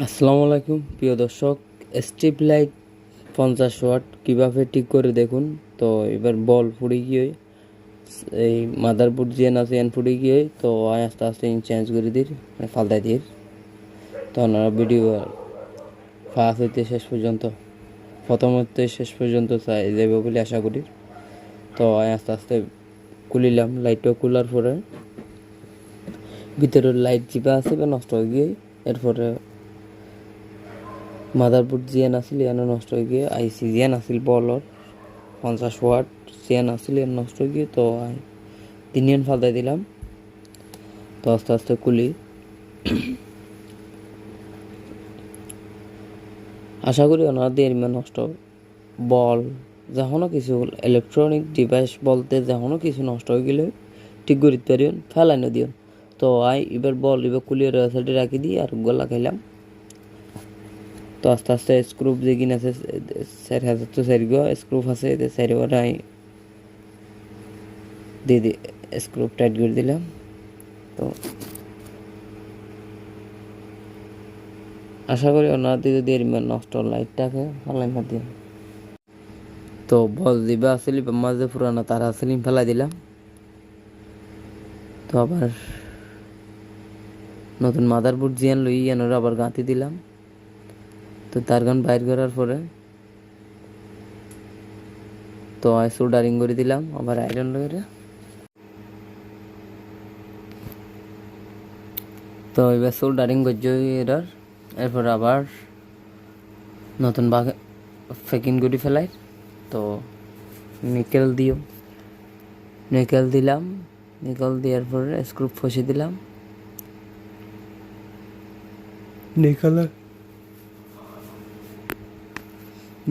আসসালামু আলাইকুম প্রিয় দর্শক, স্ট্রিপ লাইট 50 ওয়াট কীভাবে ঠিক করে দেখুন। তো এবার বল ফুড়ে গিয়ে এই মাদারবোর্ড যে আছে এন ফুড়ে গিয়ে তো আস্তে আস্তে চেঞ্জ করে দিই, ফালতাই দিই। তো আপনারা ভিডিও ফার্স্ট হইতে শেষ পর্যন্ত প্রথম হইতে শেষ পর্যন্ত চাই যাবে বলে আশা করি। তো আস্তে আস্তে খুলিলাম, লাইটটা খোলার পরে ভিতরের লাইট চিপা আছে বা নষ্ট হয়ে গিয়ে এরপরে মাদারবোর্ড জিয়ান আসিল এনে নষ্ট হয়ে গিয়ে আইসি জিয়ান আসিল বলর 50 ওয়াট জিয়ান আসিল এন নষ্ট হয়ে গিয়ে তো তিনিয়ান ফালতাই দিলাম। তো আস্তে আস্তে খুলি, আশা করি ওনার দিয়ে নষ্ট বল যখনও কিছু ইলেকট্রনিক ডিভাইস বলতে যখনও কিছু নষ্ট হয়ে গেলে ঠিক করে দিতে পারিবেন, ফেলাই দিও। তো এবার বল এবার কুলিয়ে সাইডে রাখি দিই আর গলা খাইলাম। তো আস্তে আস্তে স্ক্রুপ যে কিনা আছে 4,000 তো 4 স্ক্রুপ আছে 4 দিয়ে স্ক্রুপ টাইট করে দিলাম। তো আশা করি ওনার দিয়ে দিয়ে নষ্ট লাইটটাকে ফালাই না দিয়ে। তো বল দিবা আসলি মাঝে পুরানো তার আসলি ফেলাই দিলাম। তো আবার নতুন মাদারবোর্ড জিয়ান লই এনার আবার গাঁথি দিলাম। তো তার গান বাইর করার পরে তো সোল্ডারিং করে দিলাম আবার আয়রন করে। তো এবার সোল্ডারিং করছি এটার, এরপর আবার নতুন বাঘে ফেকিং করে ফেলাই। তো নিকেল দিলাম, নিকেল দেওয়ার পরে স্ক্রু ফসে দিলাম।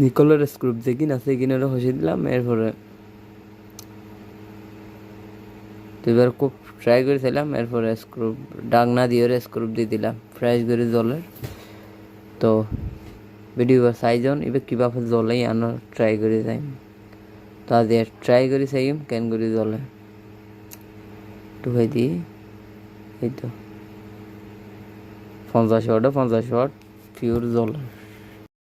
নিকলের স্ক্রুপ যেকিন আছে এখানে ফসে দিলাম। এরপরে এবার খুব ট্রাই করেছিলাম, এরপরে স্ক্রুপ ডাকনা দিয়ে স্ক্রুপ দিয়ে দিলাম ফ্রেশ করে জলের। তো ভিডিও সাইজন এবার কীভাবে জলেই আনার ট্রাই করে যাই। তো আজ ট্রাই করি চাইম কেন করি জলে ঢুকাই দিই। এই তো 50 ওয়াট পিওর জলের।